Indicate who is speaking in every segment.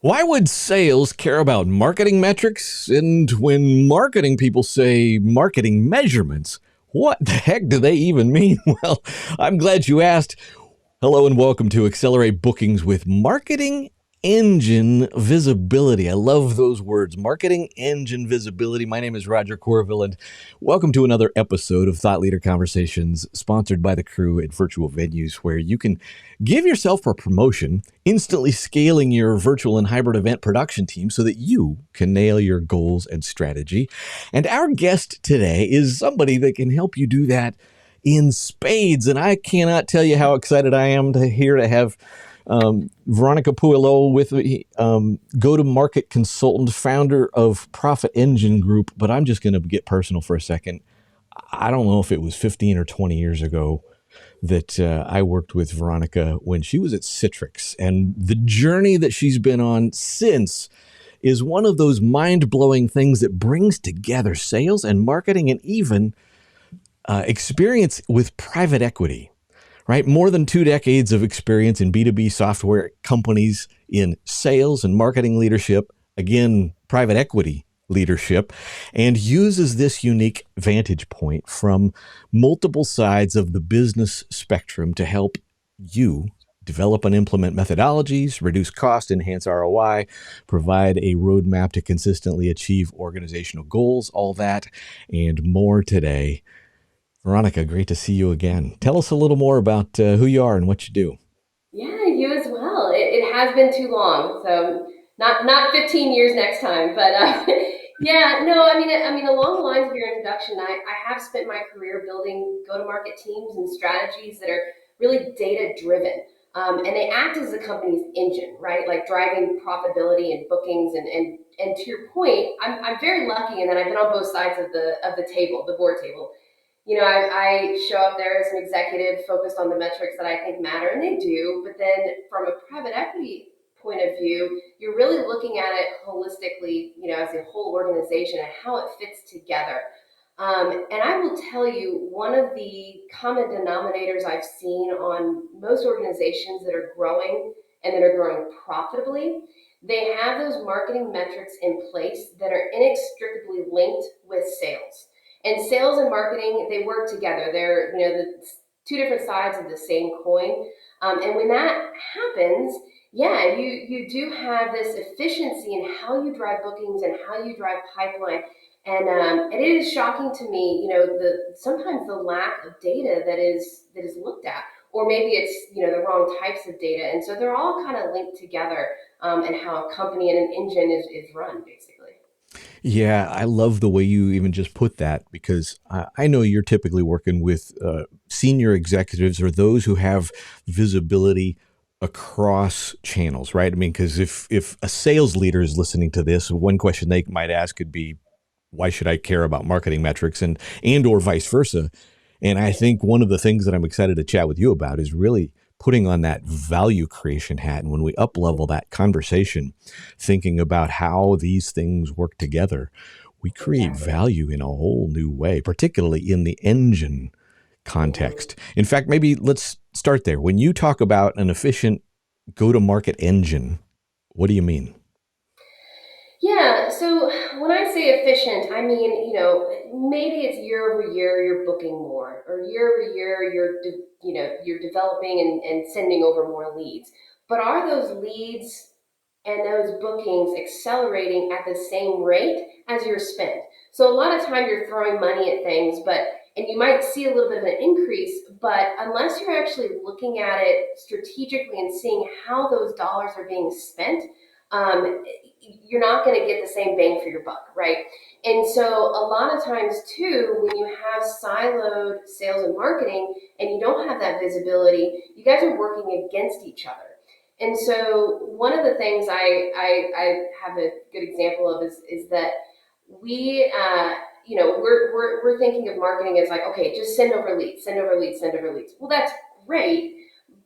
Speaker 1: Why would sales care about marketing metrics? And when marketing people say marketing measurements, what the heck do they even mean? Well, I'm glad you asked. Hello and welcome to Accelerate Bookings with Marketing Engine Visibility. I love those words, Marketing Engine Visibility. My name is Roger Courville, and welcome to another episode of Thought Leader Conversations, sponsored by the crew at virtual venues, where you can give yourself a promotion, instantly scaling your virtual and hybrid event production team so that you can nail your goals and strategy. And our guest today is somebody that can help you do that in spades. And I cannot tell you how excited I am to have Veronica Puailoa with me, go-to-market consultant, founder of ProfitEngineGroup. But I'm just going to get personal for a second. I don't know if it was 15 or 20 years ago that I worked with Veronica when she was at Citrix. And the journey that she's been on since is one of those mind-blowing things that brings together sales and marketing and even experience with private equity, right? More than 2 decades of experience in B2B software companies in sales and marketing leadership, again, private equity leadership, and uses this unique vantage point from multiple sides of the business spectrum to help you develop and implement methodologies, reduce cost, enhance ROI, provide a roadmap to consistently achieve organizational goals, all that and more today. Veronica, great to see you again. Tell us a little more about who you are and what you do.
Speaker 2: Yeah, you as well. It has been too long, so not 15 years next time, but yeah, no, I mean along the lines of your introduction, I have spent my career building go-to-market teams and strategies that are really data-driven, and they act as the company's engine, right? Like driving profitability and bookings, and to your point, I'm very lucky in that I've been on both sides of the table, the board table. I show up there as an executive focused on the metrics that I think matter, and they do. But then from a private equity point of view, you're really looking at it holistically, as a whole organization and how it fits together. And I will tell you, one of the common denominators I've seen on most organizations that are growing and that are growing profitably, they have those marketing metrics in place that are inextricably linked with sales. And sales and marketing, they work together. They're, the two different sides of the same coin. And when that happens, yeah, you do have this efficiency in how you drive bookings and how you drive pipeline. And it is shocking to me, the sometimes the lack of data that is looked at, or maybe it's the wrong types of data. And so they're all kind of linked together, and how a company and an engine is run basically.
Speaker 1: Yeah, I love the way you even just put that because I know you're typically working with senior executives or those who have visibility across channels, right? I mean, because if a sales leader is listening to this, one question they might ask could be, why should I care about marketing metrics and or vice versa? And I think one of the things that I'm excited to chat with you about is really putting on that value creation hat. And when we up level that conversation, thinking about how these things work together, we create
Speaker 2: Exactly.
Speaker 1: value in a whole new way, particularly in the engine context. In fact, maybe let's start there. When you talk about an efficient go to market engine, what do you mean?
Speaker 2: Yeah, so when I say efficient, I mean, maybe it's year over year you're booking more, or year over year you're developing and sending over more leads. But are those leads and those bookings accelerating at the same rate as your spend? So a lot of time you're throwing money at things, and you might see a little bit of an increase, but unless you're actually looking at it strategically and seeing how those dollars are being spent, you're not going to get the same bang for your buck, right? And so a lot of times too, when you have siloed sales and marketing and you don't have that visibility, you guys are working against each other. And so one of the things I have a good example of is that we we're thinking of marketing as like, okay, just send over leads, send over leads, send over leads. Well, that's great,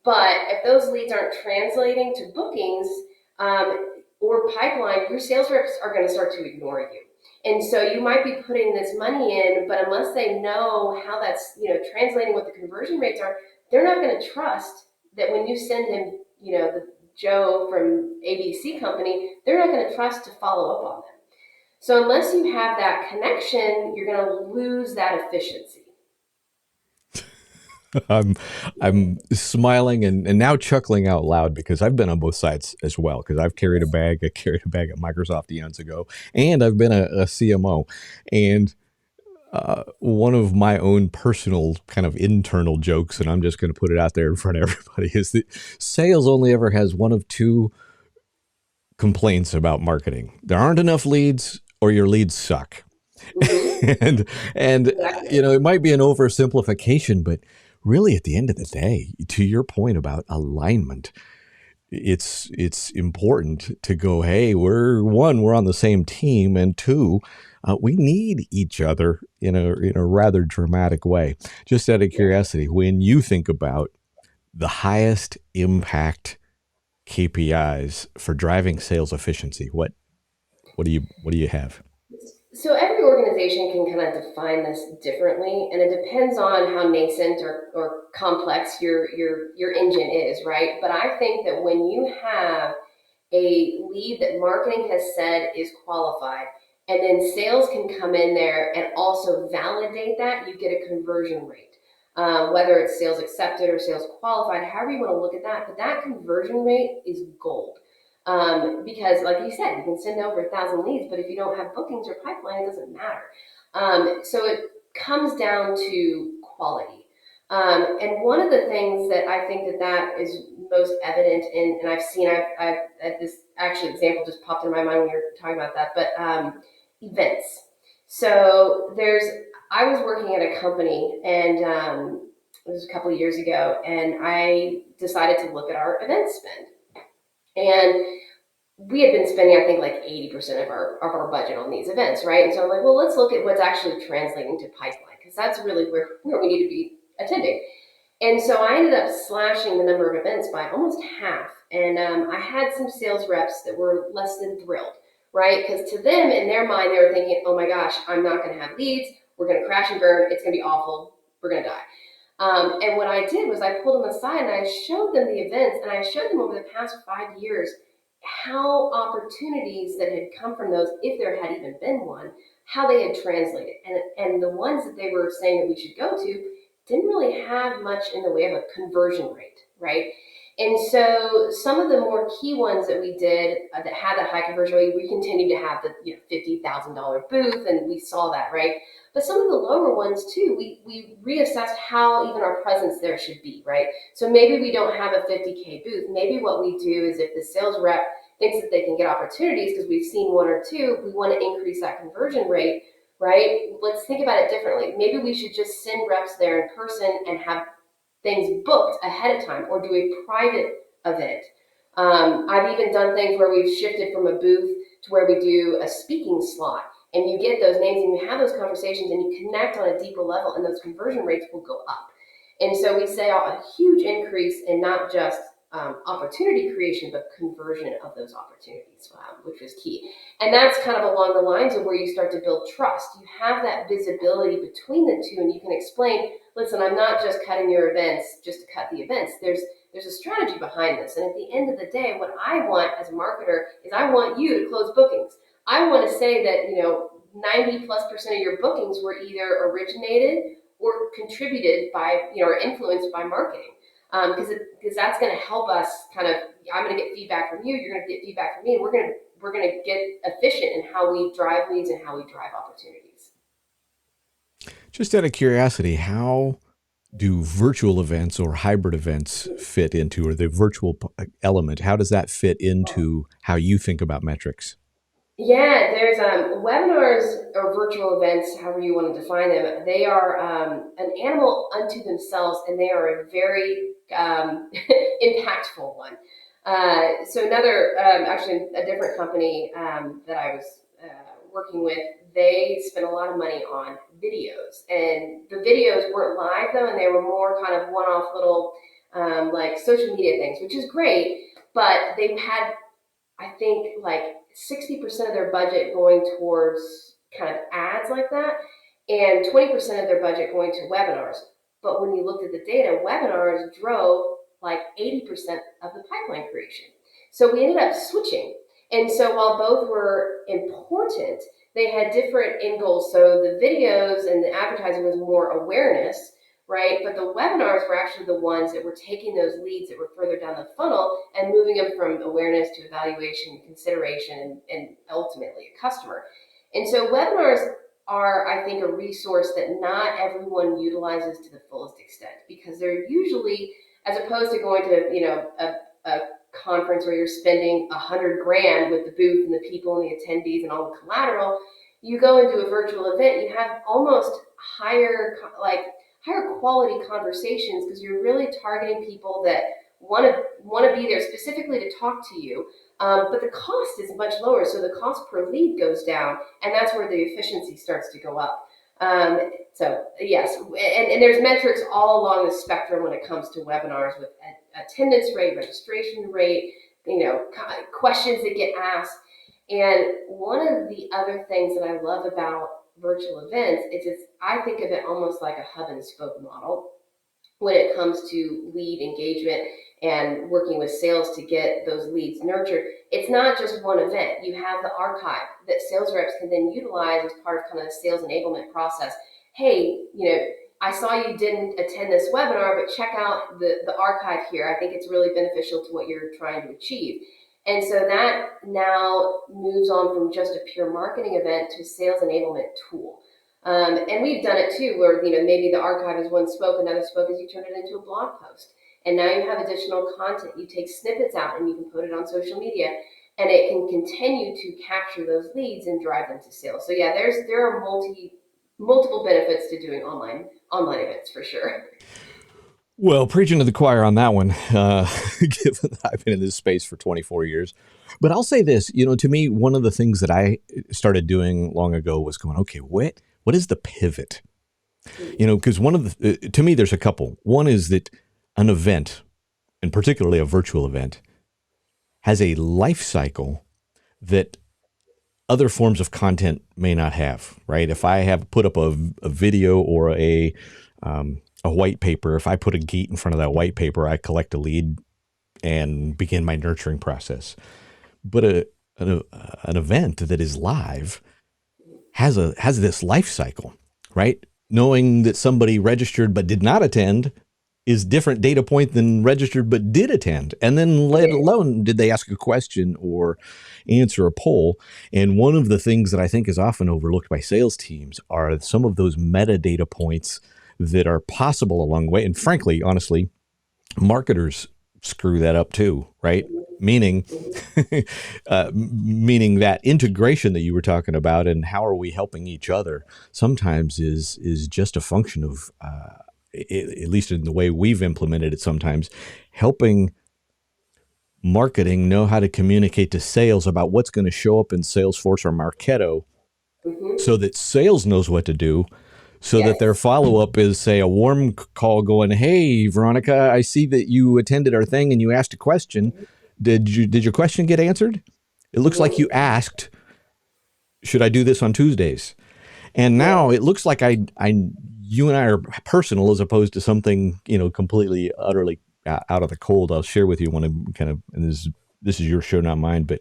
Speaker 2: but if those leads aren't translating to bookings, or pipeline, your sales reps are going to start to ignore you. And so you might be putting this money in, but unless they know how that's translating what the conversion rates are, they're not going to trust that when you send them Joe from ABC company, they're not going to trust to follow up on them. So unless you have that connection, you're going to lose that efficiency.
Speaker 1: I'm I'm smiling and now chuckling out loud because I've been on both sides as well. Because I've carried a bag. I carried a bag at Microsoft eons ago, and I've been a CMO. And one of my own personal kind of internal jokes, and I'm just going to put it out there in front of everybody, is that sales only ever has one of two complaints about marketing: there aren't enough leads, or your leads suck.
Speaker 2: Mm-hmm.
Speaker 1: And
Speaker 2: Exactly.
Speaker 1: you know, it might be an oversimplification, but really at the end of the day, to your point about alignment, it's important to go, hey, we're on the same team, and two, we need each other in a rather dramatic way. Just out of curiosity, when you think about the highest impact KPIs for driving sales efficiency, what do you have?
Speaker 2: So every organization can kind of define this differently, and it depends on how nascent or complex your engine is, right? But I think that when you have a lead that marketing has said is qualified, and then sales can come in there and also validate that, you get a conversion rate. Whether it's sales accepted or sales qualified, however you want to look at that, but that conversion rate is gold. Because, like you said, you can send over 1,000 leads, but if you don't have bookings or pipeline, it doesn't matter. So it comes down to quality. And one of the things that I think that is most evident in, and I've seen, this actually example just popped in my mind when you were talking about that, but events. So I was working at a company, and it was a couple of years ago, and I decided to look at our event spend. And we had been spending, I think, like 80% of our budget on these events, right? And so I'm like, well, let's look at what's actually translating to pipeline, because that's really where we need to be attending. And so I ended up slashing the number of events by almost half. And I had some sales reps that were less than thrilled, right? Because to them, in their mind, they were thinking, oh my gosh, I'm not going to have leads. We're going to crash and burn. It's going to be awful. We're going to die. And what I did was I pulled them aside and I showed them the events, and I showed them over the past 5 years how opportunities that had come from those, if there had even been one, how they had translated. And the ones that they were saying that we should go to didn't really have much in the way of a conversion rate, right? And so some of the more key ones that we did that had that high conversion rate, we continued to have the $50,000 booth, and we saw that, right? But some of the lower ones too, we reassessed how even our presence there should be, right? So maybe we don't have a 50K booth. Maybe what we do is, if the sales rep thinks that they can get opportunities because we've seen one or two, we want to increase that conversion rate, right? Let's think about it differently. Maybe we should just send reps there in person and have things booked ahead of time, or do a private event. I've even done things where we've shifted from a booth to where we do a speaking slot, and you get those names and you have those conversations and you connect on a deeper level, and those conversion rates will go up. And so we say a huge increase in not just opportunity creation, but conversion of those opportunities, which is key. And that's kind of along the lines of where you start to build trust. You have that visibility between the two, and you can explain, listen, I'm not just cutting your events just to cut the events. There's a strategy behind this. And at the end of the day, what I want as a marketer is I want you to close bookings. I want to say that, 90+% of your bookings were either originated or contributed by, or influenced by marketing. Because that's going to help us kind of. I'm going to get feedback from you. You're going to get feedback from me. And we're going to get efficient in how we drive leads and how we drive opportunities.
Speaker 1: Just out of curiosity, how do virtual events or hybrid events fit into, or the virtual element, how does that fit into how you think about metrics?
Speaker 2: Yeah, there's webinars or virtual events, however you want to define them. They are an animal unto themselves, and they are a very impactful one. So another, actually, a different company that I was working with, they spent a lot of money on videos, and the videos weren't live though, and they were more kind of one-off little like social media things, which is great. But they had, I think, like 60% of their budget going towards kind of ads like that, and 20% of their budget going to webinars. But when you looked at the data, webinars drove like 80% of the pipeline creation. So we ended up switching. And so while both were important, they had different end goals. So the videos and the advertising was more awareness, right? But the webinars were actually the ones that were taking those leads that were further down the funnel and moving them from awareness to evaluation, consideration, and ultimately a customer. And so webinars are, I think, a resource that not everyone utilizes to the fullest extent, because they're usually, as opposed to going to, a conference where you're spending 100 grand with the booth and the people and the attendees and all the collateral, you go into a virtual event, you have almost higher quality conversations, because you're really targeting people that want to be there specifically to talk to you. But the cost is much lower, so the cost per lead goes down, and that's where the efficiency starts to go up. So yes, and there's metrics all along the spectrum when it comes to webinars, with attendance rate, registration rate, questions that get asked. And one of the other things that I love about virtual events is I think of it almost like a hub and spoke model when it comes to lead engagement and working with sales to get those leads nurtured. It's not just one event. You have the archive that sales reps can then utilize as part of kind of the sales enablement process. Hey, I saw you didn't attend this webinar, but check out the archive here. I think it's really beneficial to what you're trying to achieve. And so that now moves on from just a pure marketing event to a sales enablement tool. And we've done it too, where maybe the archive is one spoke, another spoke is you turn it into a blog post, and now you have additional content. You take snippets out and you can put it on social media, and it can continue to capture those leads and drive them to sales. So yeah, there are multiple benefits to doing online events for sure.
Speaker 1: Well, preaching to the choir on that one, given that I've been in this space for 24 years. But I'll say this, to me, one of the things that I started doing long ago was going, okay, what is the pivot? Because to me, there's a couple. One is that an event, and particularly a virtual event, has a life cycle that other forms of content may not have, right? If I have put up a video or a white paper, if I put a gate in front of that white paper, I collect a lead and begin my nurturing process. But an event that is live has this life cycle, right? Knowing that somebody registered but did not attend is different data point than registered but did attend. And then let alone did they ask a question or answer a poll. And one of the things that I think is often overlooked by sales teams are some of those metadata points that are possible along the way. And frankly, honestly, marketers screw that up too, right? Meaning that integration that you were talking about and how are we helping each other sometimes is just a function of, at least in the way we've implemented it sometimes, helping marketing know how to communicate to sales about what's going to show up in Salesforce or Marketo so that sales knows what to do. So that their follow-up is, say, a warm call going, hey, Veronica, I see that you attended our thing and you asked a question. Did your question get answered? It looks like you asked, should I do this on Tuesdays? And now it looks like you and I are personal as opposed to something, completely, utterly out of the cold. I'll share with you one and this is your show, not mine, but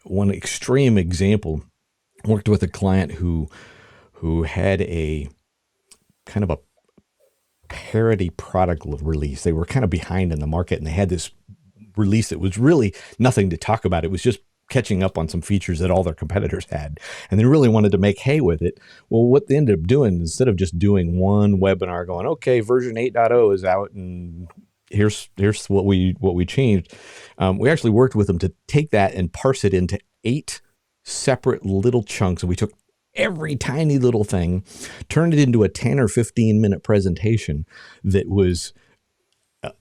Speaker 1: one extreme example. Worked with a client who had a kind of a parody product release. They were kind of behind in the market, and they had this release that was really nothing to talk about. It was just catching up on some features that all their competitors had, and they really wanted to make hay with it. Well, what they ended up doing, instead of just doing one webinar going, okay, version 8.0 is out, and here's what we changed, we actually worked with them to take that and parse it into 8 separate little chunks, and we took every tiny little thing, turned it into a 10 or 15 minute presentation that was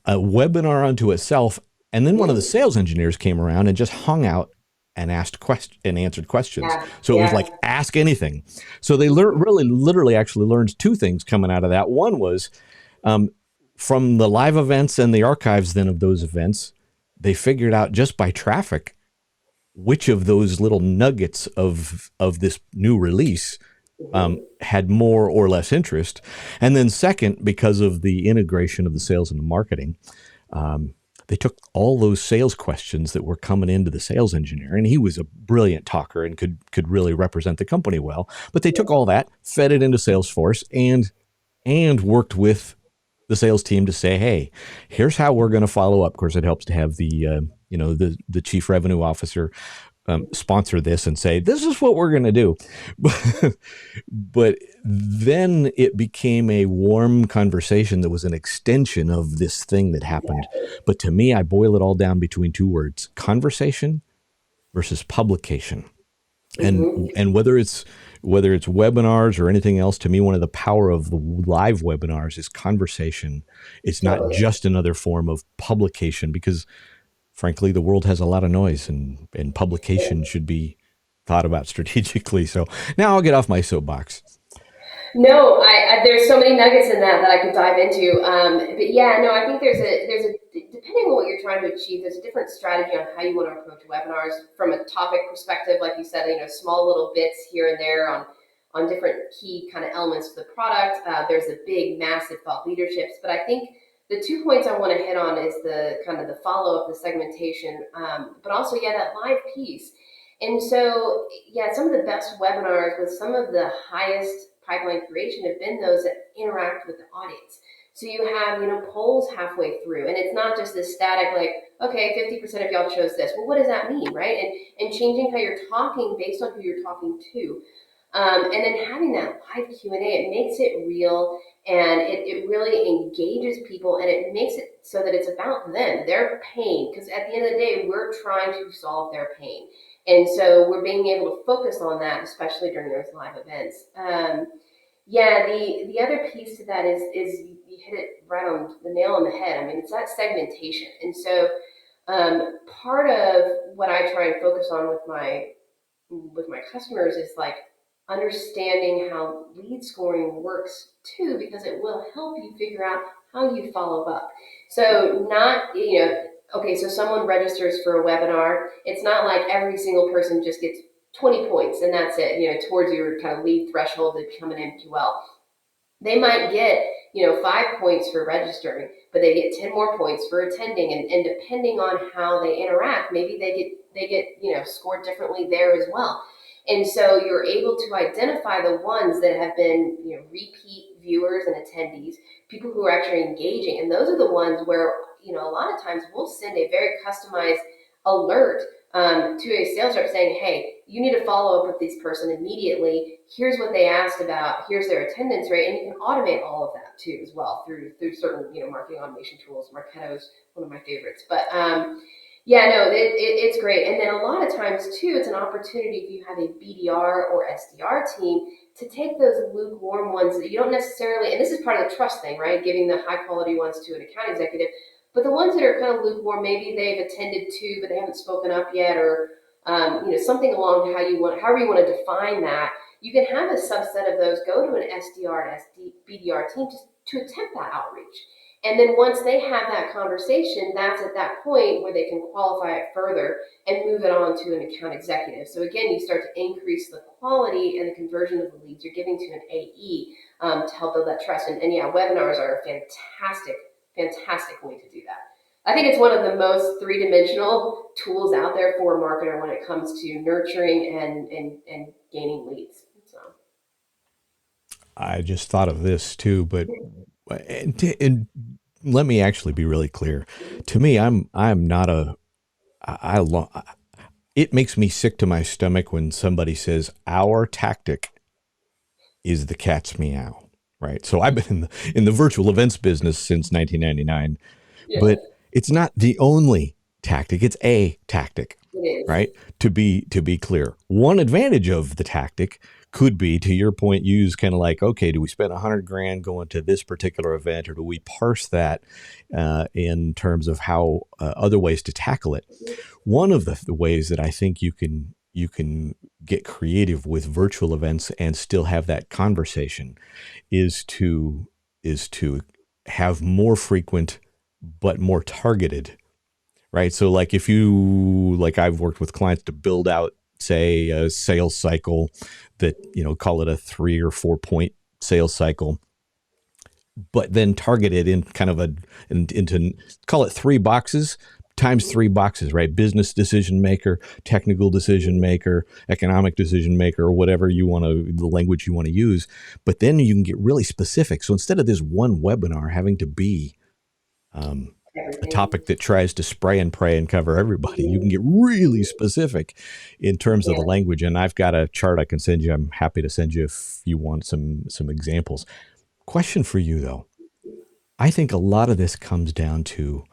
Speaker 1: a webinar unto itself. And then one of the sales engineers came around and just hung out and asked and answered questions. So it was like, ask anything. So they literally actually learned 2 things coming out of that. One was from the live events and the archives then of those events, they figured out just by traffic which of those little nuggets of this new release had more or less interest. And then second, because of the integration of the sales and the marketing, they took all those sales questions that were coming into the sales engineer, and he was a brilliant talker and could really represent the company well. But they took all that, fed it into Salesforce, and worked with the sales team to say, hey, here's how we're going to follow up. Of course, it helps to have the chief revenue officer sponsor this and say, this is what we're going to do. But then it became a warm conversation that was an extension of this thing that happened. But to me, I boil it all down between two words: conversation versus publication. And whether it's webinars or anything else, to me, one of the power of the live webinars is conversation. It's not just another form of publication, because frankly, the world has a lot of noise, and publication should be thought about strategically. So now I'll get off my soapbox.
Speaker 2: No, there's so many nuggets in that I could dive into. But yeah, no, I think there's a depending on what you're trying to achieve, there's a different strategy on how you want to approach webinars from a topic perspective. Like you said, small little bits here and there on different key kind of elements of the product. There's a big, massive thought leaderships, but I think the 2 points I want to hit on is the kind of the follow up, the segmentation, but also that live piece. And so some of the best webinars with some of the highest pipeline creation have been those that interact with the audience. So you have, polls halfway through, and it's not just this static, like, okay, 50% of y'all chose this. Well, what does that mean, right? And changing how you're talking based on who you're talking to. And then having that live Q&A, it makes it real, and it really engages people, and it makes it so that it's about them, their pain, because at the end of the day, we're trying to solve their pain. And so we're being able to focus on that, especially during those live events. The other piece to that is you hit it right on the nail on the head. I mean, it's that segmentation. And so part of what I try and focus on with my customers is like understanding how lead scoring works too, because it will help you figure out how you follow up. So not, okay, so someone registers for a webinar. It's not like every single person just gets 20 points and that's it, towards your kind of lead threshold to become an MQL. They might get, 5 points for registering, but they get 10 more points for attending. And depending on how they interact, maybe they get, scored differently there as well. And so you're able to identify the ones that have been, repeat viewers and attendees, people who are actually engaging. And those are the ones where, a lot of times we'll send a very customized alert to a sales rep saying, hey, you need to follow up with this person immediately. Here's what they asked about. Here's their attendance rate. And you can automate all of that too as well through certain, marketing automation tools. Marketo's one of my favorites. But it's great. And then a lot of times too, it's an opportunity if you have a BDR or SDR team to take those lukewarm ones that you don't necessarily, and this is part of the trust thing, right? Giving the high quality ones to an account executive. But the ones that are kind of lukewarm, maybe they've attended to, but they haven't spoken up yet, or something along however you want to define that. You can have a subset of those go to an SDR and BDR team to attempt that outreach. And then once they have that conversation, that's at that point where they can qualify it further and move it on to an account executive. So again, you start to increase the quality and the conversion of the leads you're giving to an AE to help build that trust. And webinars are a fantastic way to do that. I think it's one of the most three-dimensional tools out there for a marketer when it comes to nurturing and gaining leads. So
Speaker 1: I just thought of this too, but and let me actually be really clear. To me, I'm not it makes me sick to my stomach when somebody says our tactic is the cat's meow. Right. So I've been in the virtual events business since 1999, but it's not the only tactic. It's a tactic, right? To be clear, one advantage of the tactic could be, to your point, use kind of like, okay, do we spend $100,000 going to this particular event, or do we parse that in terms of how other ways to tackle it? One of the ways that I think you can get creative with virtual events and still have that conversation is to have more frequent but more targeted, right? So like I've worked with clients to build out, say, a sales cycle that, call it a 3 or 4 point sales cycle. but then target it in kind of into, call it three boxes times three boxes, right? Business decision maker, technical decision maker, economic decision maker, or whatever you want to, the language you want to use. But then you can get really specific. So instead of this one webinar having to be a
Speaker 2: Everything.
Speaker 1: topic that tries to spray and pray and cover everybody, you can get really specific in terms of the
Speaker 2: Yeah.
Speaker 1: language. And I've got a chart I can send you. I'm happy to send you if you want some examples. Question for you though. I think a lot of this comes down to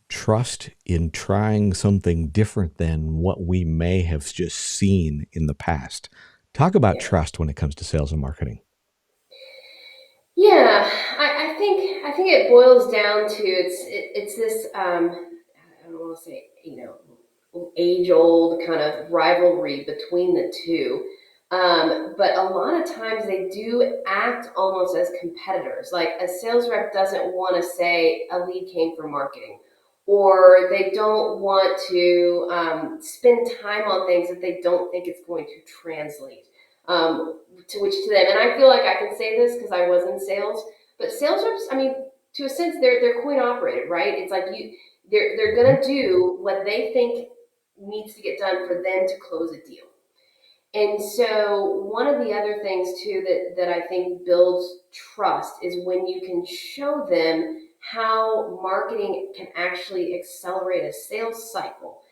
Speaker 1: trust in trying something different than what we may have just seen in the past. Talk about
Speaker 2: Yeah.
Speaker 1: trust when it comes to sales and marketing.
Speaker 2: Yeah, I think it boils down to it's this I don't want to say age old kind of rivalry between the two, but a lot of times they do act almost as competitors. Like a sales rep doesn't want to say a lead came from marketing, or they don't want to spend time on things that they don't think it's going to translate. To them, and I feel like I can say this because I was in sales, but sales reps, I mean, to a sense, they're coin operated, right? It's like they're
Speaker 1: Mhm.
Speaker 2: gonna do what they think needs to get done for them to close a deal. And so one of the other things too that I think builds trust is when you can show them how marketing can actually accelerate a sales cycle,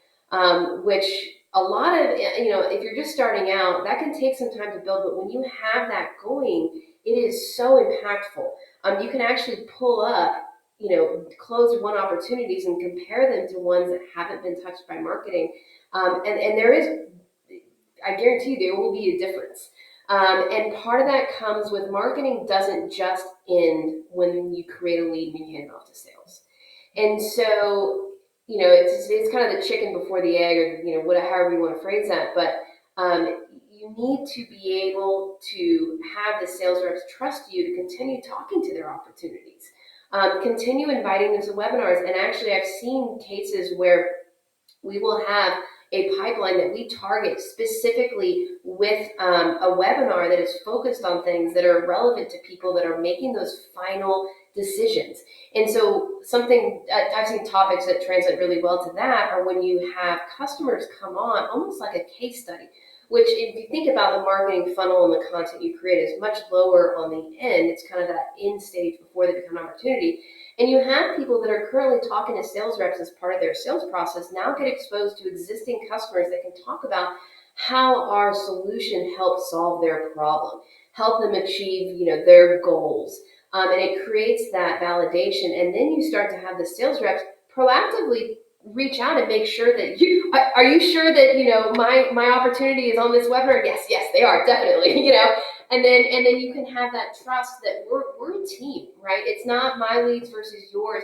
Speaker 2: which a lot of, if you're just starting out, that can take some time to build, but when you have that going, it is so impactful. You can actually pull up, closed won opportunities and compare them to ones that haven't been touched by marketing. And there is, I guarantee you there will be a difference. And part of that comes with marketing doesn't just end when you create a lead and you hand it off to sales. And so, it's kind of the chicken before the egg, or whatever, however you want to phrase that. But you need to be able to have the sales reps trust you to continue talking to their opportunities, continue inviting them to webinars. And actually, I've seen cases where we will have a pipeline that we target specifically with a webinar that is focused on things that are relevant to people that are making those final decisions. And so something I've seen topics that translate really well to that are when you have customers come on almost like a case study, which if you think about the marketing funnel and the content you create is much lower on the end. It's kind of that end stage before they become an opportunity. And you have people that are currently talking to sales reps as part of their sales process now get exposed to existing customers that can talk about how our solution helps solve their problem, help them achieve, their goals. And it creates that validation. And then you start to have the sales reps proactively reach out and make sure that are you sure that my opportunity is on this webinar? Yes, they are, definitely. And then you can have that trust that we're a team, right? It's not my leads versus yours.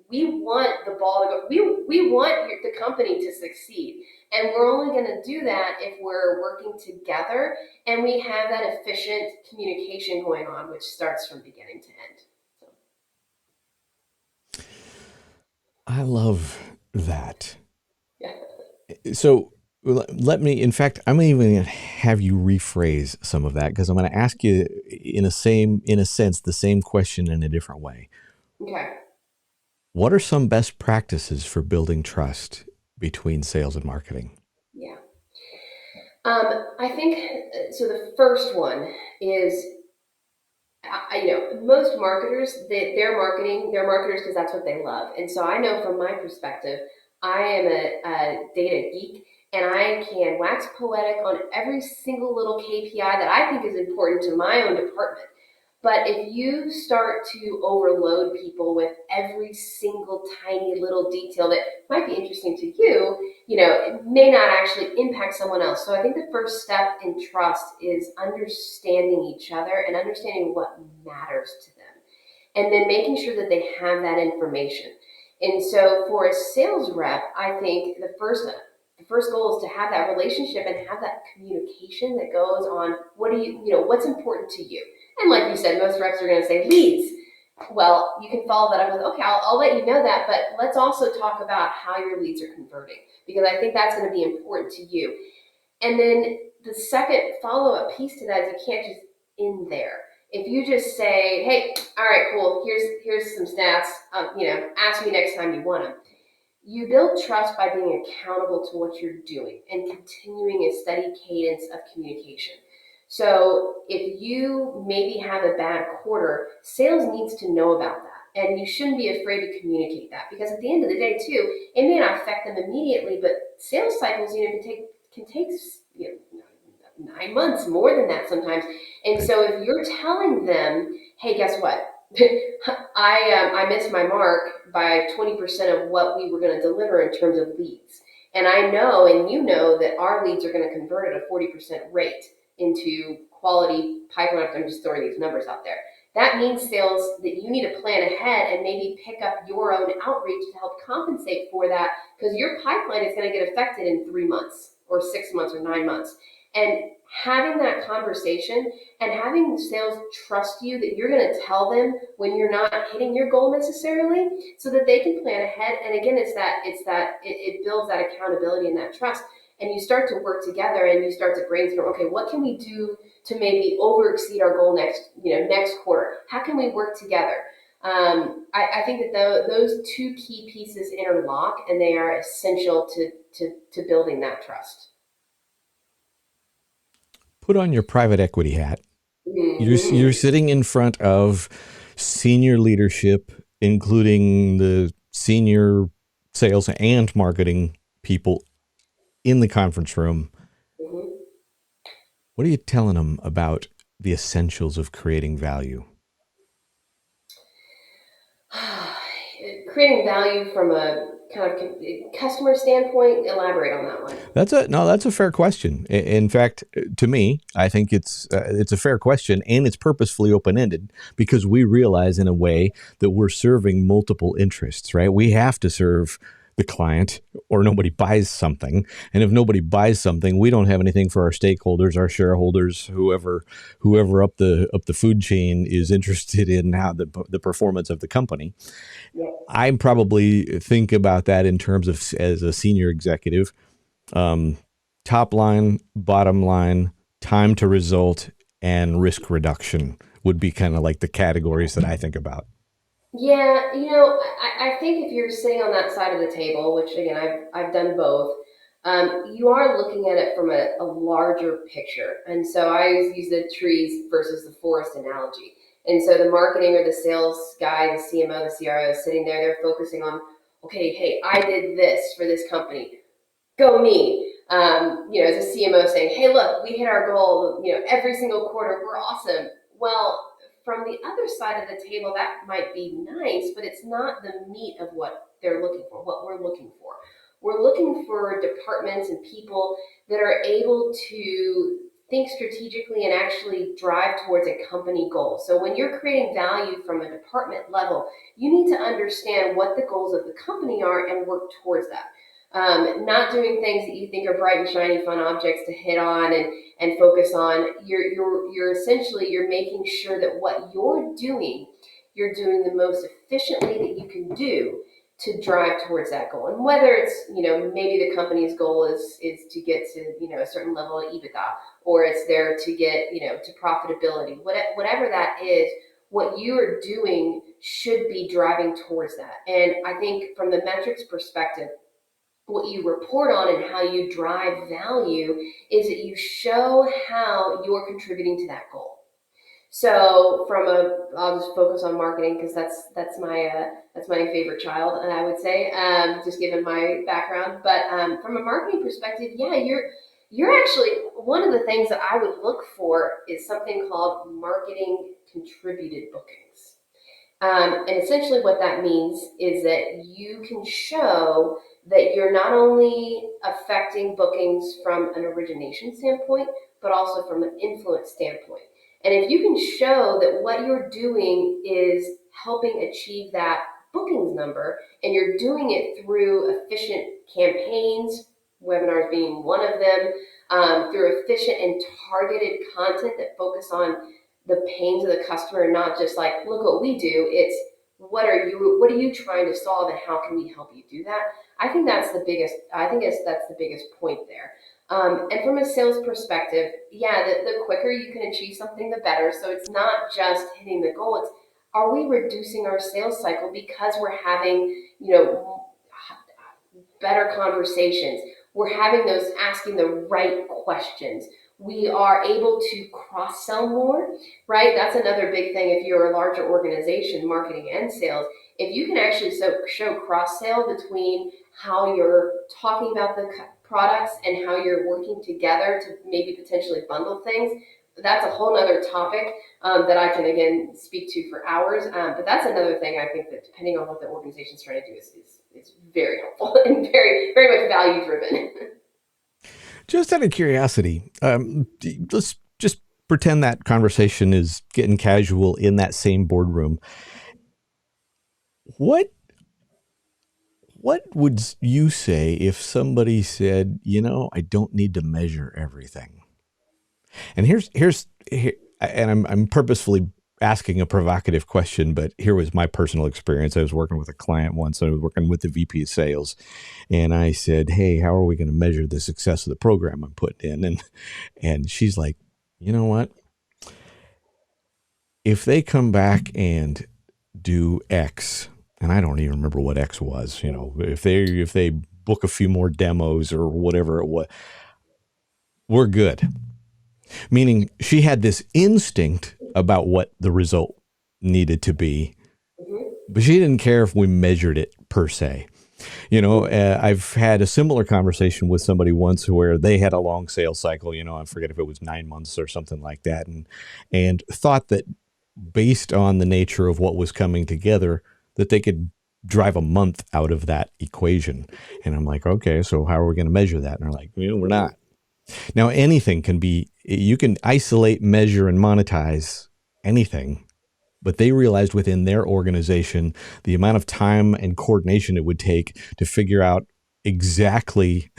Speaker 2: We want the ball to go. We want the company to succeed, and we're only going to do that if we're working together and we have that efficient communication going on, which starts from beginning to end. So,
Speaker 1: I love that.
Speaker 2: yeah.
Speaker 1: So let me, in fact, I'm even going to have you rephrase some of that because I'm going to ask you in a sense, the same question in a different way.
Speaker 2: Okay.
Speaker 1: What are some best practices for building trust between sales and marketing?
Speaker 2: Yeah. I think so. The first one is most marketers, they're marketers because that's what they love. And so I know from my perspective, I am a data geek, and I can wax poetic on every single little KPI that I think is important to my own department. But if you start to overload people with every single tiny little detail that might be interesting to you, it may not actually impact someone else. So I think the first step in trust is understanding each other and understanding what matters to them. And then making sure that they have that information. And so for a sales rep, I think the first goal is to have that relationship and have that communication that goes on what's important to you. And like you said, most reps are going to say leads. Well, you can follow that up with, okay, I'll let you know that, but let's also talk about how your leads are converting, because I think that's going to be important to you. And then the second follow up piece to that is you can't just end there. If you just say, "Hey, all right, cool. Here's some stats. Ask me next time you want them." You build trust by being accountable to what you're doing and continuing a steady cadence of communication. So if you maybe have a bad quarter, sales needs to know about that. And you shouldn't be afraid to communicate that, because at the end of the day, too, it may not affect them immediately, but sales cycles, can take 9 months, more than that sometimes. And
Speaker 1: Right.
Speaker 2: so if you're telling them, "Hey, guess what? I missed my mark by 20% of what we were going to deliver in terms of leads. And I know, and you know, that our leads are going to convert at a 40% rate into quality pipeline." I'm just throwing these numbers out there. That means, sales, that you need to plan ahead and maybe pick up your own outreach to help compensate for that, because your pipeline is going to get affected in 3 months or 6 months or 9 months. And having that conversation and having sales trust you, that you're going to tell them when you're not hitting your goal necessarily, so that they can plan ahead. And again, it builds that accountability and that trust. And you start to work together and you start to brainstorm, okay, what can we do to maybe over exceed our goal next quarter? How can we work together? I think that those two key pieces interlock, and they are essential to building that trust.
Speaker 1: Put on your private equity hat. You're
Speaker 2: Hmm.
Speaker 1: sitting in front of senior leadership, including the senior sales and marketing people in the conference room.
Speaker 2: Hmm.
Speaker 1: What are you telling them about the essentials of creating value?
Speaker 2: Creating value from a kind of customer standpoint. Elaborate on that one.
Speaker 1: That's a fair question. In fact, to me, I think it's a fair question, and it's purposefully open ended because we realize in a way that we're serving multiple interests. Right? We have to serve the client, or nobody buys something, and if nobody buys something, we don't have anything for our stakeholders, our shareholders, whoever up the food chain is interested in how the performance of the company.
Speaker 2: Yep.
Speaker 1: I probably think about that in terms of, as a senior executive, um, top line, bottom line, time to result, and risk reduction would be kind of like the categories that I think about.
Speaker 2: Yeah, I think if you're sitting on that side of the table, which again I've done both, you are looking at it from a larger picture. And so I always use the trees versus the forest analogy. And so the marketing or the sales guy, the CMO, the CRO is sitting there, they're focusing on, okay, hey, I did this for this company. Go me. As a CMO saying, "Hey, look, we hit our goal. Every single quarter, we're awesome." Well, from the other side of the table, that might be nice, but it's not the meat of what they're looking for. What we're looking for, we're looking for departments and people that are able to think strategically and actually drive towards a company goal. So when you're creating value from a department level, you need to understand what the goals of the company are and work towards that. Not doing things that you think are bright and shiny fun objects to hit on and focus on. You're essentially, you're making sure that what you're doing the most efficiently that you can do to drive towards that goal. And whether it's, maybe the company's goal is to get to, a certain level of EBITDA, or it's there to get, to profitability, whatever that is, what you are doing should be driving towards that. And I think from the metrics perspective, what you report on and how you drive value is that you show how you're contributing to that goal. So I'll just focus on marketing because that's my favorite child, I would say, just given my background. But from a marketing perspective, yeah, you're actually, one of the things that I would look for is something called marketing contributed bookings. And essentially, what that means is that you can show that you're not only affecting bookings from an origination standpoint, but also from an influence standpoint. And if you can show that what you're doing is helping achieve that bookings number, and you're doing it through efficient campaigns, webinars being one of them, through efficient and targeted content that focus on the pains of the customer, and not just like, look what we do. It's what are you trying to solve, and how can we help you do that? I think that's the biggest point there. And from a sales perspective, yeah, the quicker you can achieve something, the better. So it's not just hitting the goal. It's, are we reducing our sales cycle because we're having, better conversations? We're having those, asking the right questions. We are able to cross sell more, right? That's another big thing. If you're a larger organization, marketing and sales, if you can actually show cross sale between how you're talking about the products and how you're working together to maybe potentially bundle things, that's a whole nother topic that I can again speak to for hours. But that's another thing I think that depending on what the organization's trying to do is very helpful and very very much value driven.
Speaker 1: Just out of curiosity, let's just pretend that conversation is getting casual in that same boardroom. What what would you say if somebody said, I don't need to measure everything? And and I'm purposefully asking a provocative question, but here was my personal experience. I was working with a client once. I was working with the VP of sales, and I said, "Hey, how are we going to measure the success of the program I'm putting in?" And she's like, "You know what? If they come back and do X, and I don't even remember what X was, if they book a few more demos or whatever it was, we're good." Meaning she had this instinct about what the result needed to be,
Speaker 2: Mm-hmm.
Speaker 1: but she didn't care if we measured it per se. I've had a similar conversation with somebody once where they had a long sales cycle. I forget if it was 9 months or something like that, and thought that based on the nature of what was coming together, that they could drive a month out of that equation. And I'm like, okay, so how are we going to measure that? And they're like, we're not. Now, anything can be, you can isolate, measure, and monetize anything, but they realized within their organization the amount of time and coordination it would take to figure out exactly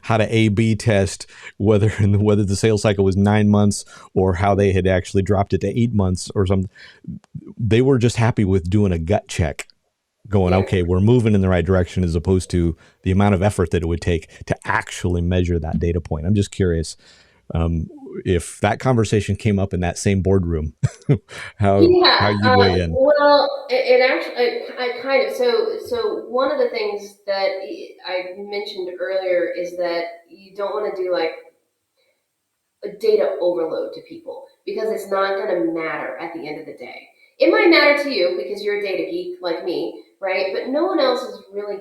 Speaker 1: how to A/B test whether the sales cycle was 9 months or how they had actually dropped it to 8 months or something. They were just happy with doing a gut check, going,
Speaker 2: Yeah.
Speaker 1: okay, we're moving in the right direction, as opposed to the amount of effort that it would take to actually measure that data point. I'm just curious, um, if that conversation came up in that same boardroom, how
Speaker 2: Yeah,
Speaker 1: you'd weigh in.
Speaker 2: well, it actually, I kind of, so one of the things that I mentioned earlier is that you don't want to do like a data overload to people because it's not going to matter at the end of the day. It might matter to you because you're a data geek like me, right? But no one else is really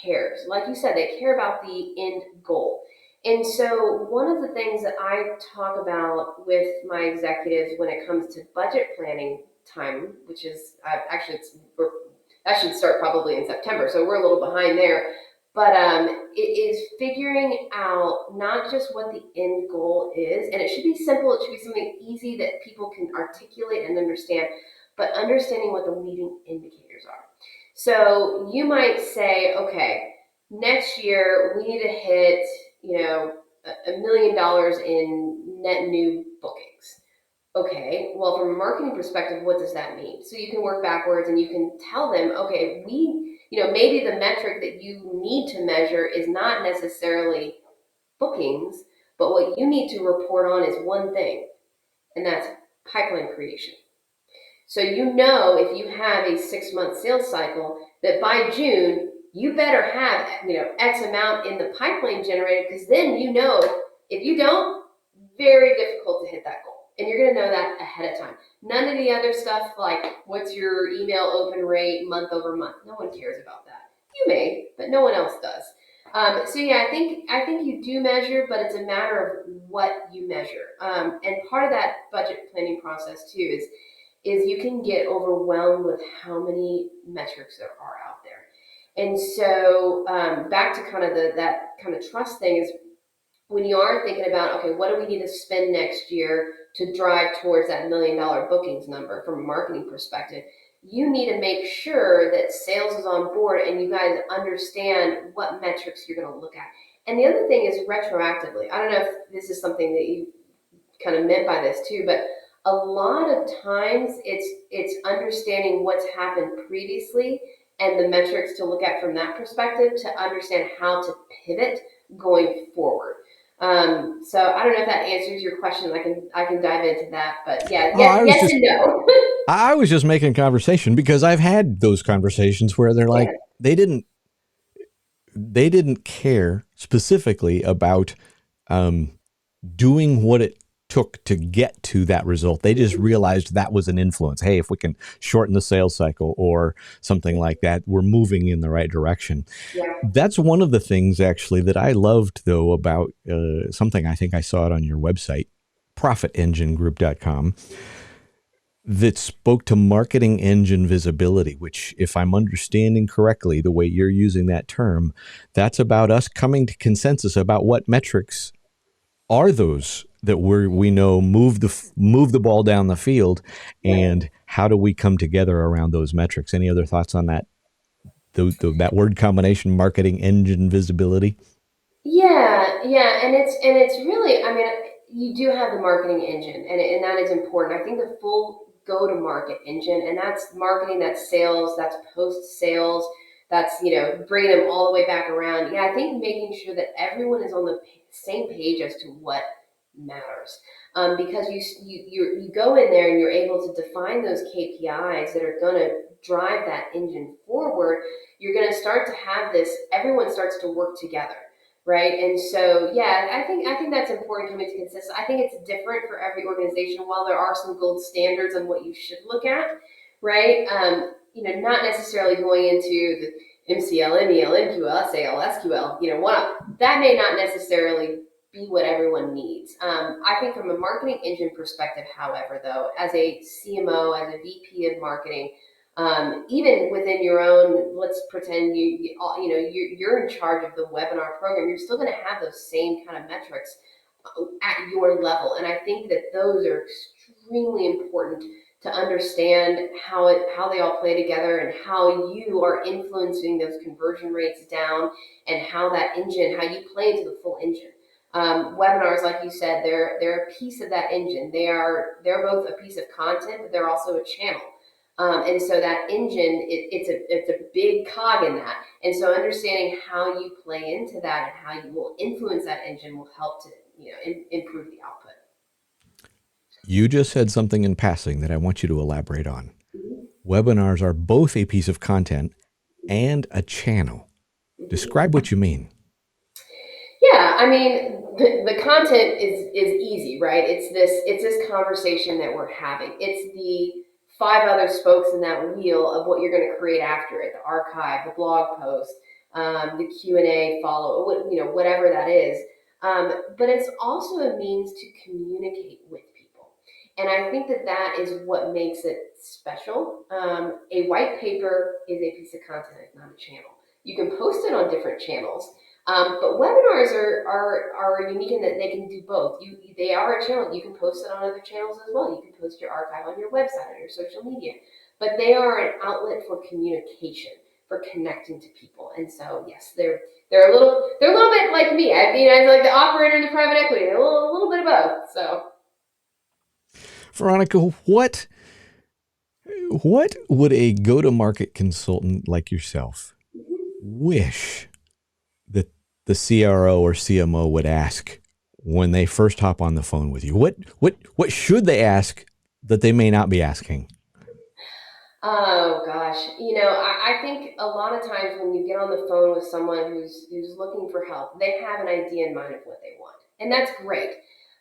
Speaker 2: cares. Like you said, they care about the end goal. And so, one of the things that I talk about with my executives when it comes to budget planning time, which is actually that should start probably in September, so we're a little behind there. But it is figuring out not just what the end goal is, and it should be simple. It should be something easy that people can articulate and understand, but understanding what the leading indicators are. So you might say, okay, next year we need to hit, $1 million in net new bookings. Okay, well, from a marketing perspective, what does that mean? So you can work backwards and you can tell them, okay, maybe the metric that you need to measure is not necessarily bookings, but what you need to report on is one thing, and that's pipeline creation. So if you have a 6 month sales cycle, that by June you better have X amount in the pipeline generated, because then if you don't, very difficult to hit that goal. And you're going to know that ahead of time. None of the other stuff like what's your email open rate month over month. No one cares about that. You may, but no one else does. So yeah, I think you do measure, but it's a matter of what you measure. And part of that budget planning process too is you can get overwhelmed with how many metrics there are out there. And so back to kind of that kind of trust thing is when you are thinking about, okay, what do we need to spend next year to drive towards that $1 million bookings number from a marketing perspective, you need to make sure that sales is on board and you guys understand what metrics you're going to look at. And the other thing is retroactively. I don't know if this is something that you kind of meant by this too, but a lot of times it's understanding what's happened previously and the metrics to look at from that perspective to understand how to pivot going forward. So I don't know if that answers your question. I can dive into that, but yeah,
Speaker 1: Oh,
Speaker 2: yes and no.
Speaker 1: I was just making conversation because I've had those conversations where they're
Speaker 2: Yeah,
Speaker 1: like they didn't care specifically about um, doing what it took to get to that result. They just realized that was an influence. Hey, if we can shorten the sales cycle or something like that, we're moving in the right direction.
Speaker 2: yeah,
Speaker 1: That's one of the things actually that I loved though about something I think I saw it on your website, ProfitEngineGroup.com, that spoke to marketing engine visibility, which, if I'm understanding correctly, the way you're using that term, that's about us coming to consensus about what metrics are those that we know move the ball down the field,
Speaker 2: right.
Speaker 1: and how do we come together around those metrics? Any other thoughts on that? That word combination, marketing engine visibility.
Speaker 2: Yeah, yeah, and it's really, I mean, you do have the marketing engine, and that is important. I think the full go-to-market engine, and that's marketing, that's sales, that's post-sales, that's bringing them all the way back around. Yeah, I think making sure that everyone is on the same page as to what matters, because you go in there and you're able to define those KPIs that are going to drive that engine forward. You're going to start to have this. Everyone starts to work together, right? And so, yeah, I think that's important coming to consensus. I think it's different for every organization. While there are some gold standards on what you should look at, right? Not necessarily going into the MCL, MEL, MQL, SAL, SQL. One that may not necessarily be what everyone needs. I think from a marketing engine perspective, however, though, as a CMO, as a VP of marketing, even within your own, let's pretend you're in charge of the webinar program, you're still going to have those same kind of metrics at your level. And I think that those are extremely important to understand how they all play together and how you are influencing those conversion rates down, and how that engine, how you play into the full engine. Webinars, like you said, they're a piece of that engine. They're both a piece of content, but they're also a channel. And so that engine, it's a big cog in that. And so understanding how you play into that and how you will influence that engine will help to improve the output.
Speaker 1: You just said something in passing that I want you to elaborate on.
Speaker 2: Mhm.
Speaker 1: Webinars are both a piece of content and a channel.
Speaker 2: Mhm.
Speaker 1: Describe what you mean.
Speaker 2: Yeah, I mean, the content is easy, right? It's this conversation that we're having. It's the five other spokes in that wheel of what you're going to create after it: the archive, the blog post, the Q&A follow, whatever that is. But it's also a means to communicate with people, and I think that that is what makes it special. A white paper is a piece of content, not a channel. You can post it on different channels, but webinars are unique in that they can do both. They are a channel. You can post it on other channels as well. You can post your archive on your website or your social media. But they are an outlet for communication, for connecting to people. And so yes, they're a little bit like me. I mean, I like the operator and the private equity. They're a little bit of both. So
Speaker 1: Veronica, what would a go-to-market consultant like yourself wish that the CRO or CMO would ask when they first hop on the phone with you? What should they ask that they may not be asking?
Speaker 2: oh gosh, I think a lot of times when you get on the phone with someone who's looking for help, they have an idea in mind of what they want, and that's great.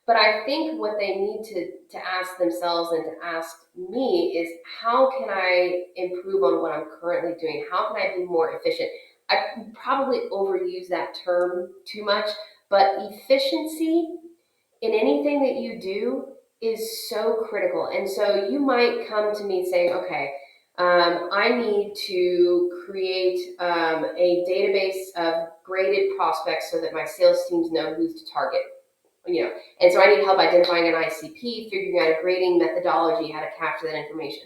Speaker 2: But I think what they need to ask themselves and to ask me is, how can I improve on what I'm currently doing? How can I be more efficient? I probably overuse that term too much, but efficiency in anything that you do is so critical. And so you might come to me saying, okay, I need to create a database of graded prospects so that my sales teams know who's to target. And so I need help identifying an ICP, figuring out a grading methodology, how to capture that information.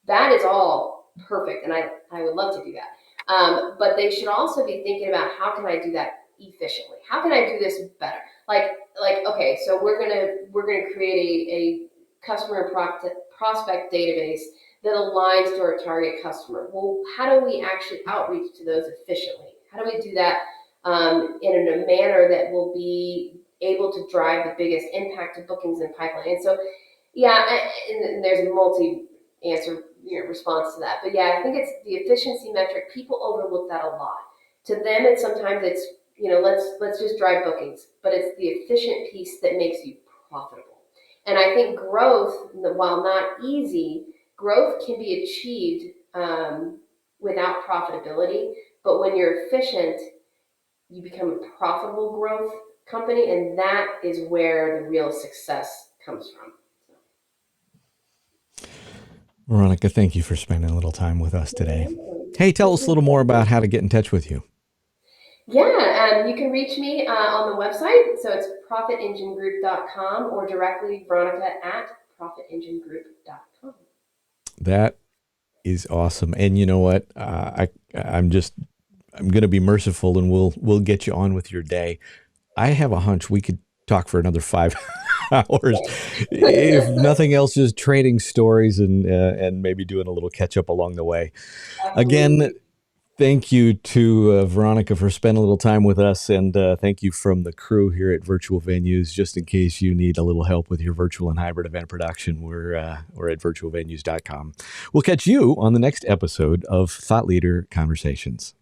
Speaker 2: That is all perfect, and I would love to do that. But they should also be thinking about, how can I do that efficiently? How can I do this better? Like okay, so we're gonna create a customer prospect database that aligns to our target customer. Well, how do we actually outreach to those efficiently? How do we do that in a manner that will be able to drive the biggest impact to bookings and pipeline. And so, yeah, and there's a multi-answer response to that. But yeah, I think it's the efficiency metric. People overlook that a lot. To them, it's sometimes it's let's just drive bookings, but it's the efficient piece that makes you profitable. And I think growth, while not easy, growth can be achieved without profitability. But when you're efficient, you become a profitable growth company, and that is where the real success comes from.
Speaker 1: Veronica, thank you for spending a little time with us today.
Speaker 2: So,
Speaker 1: Hey, tell us a little more about how to get in touch with you.
Speaker 2: yeah, you can reach me on the website. So it's profitenginegroup.com or directly Veronica at profitenginegroup.com.
Speaker 1: That is awesome. And you know what? I'm going to be merciful, and we'll get you on with your day. I have a hunch we could talk for another 5 hours, if nothing else, just trading stories and maybe doing a little catch up along the way. Again, thank you to Veronica for spending a little time with us, and thank you from the crew here at Virtual Venues. Just in case you need a little help with your virtual and hybrid event production, we're at virtualvenues.com. We'll catch you on the next episode of Thought Leader Conversations.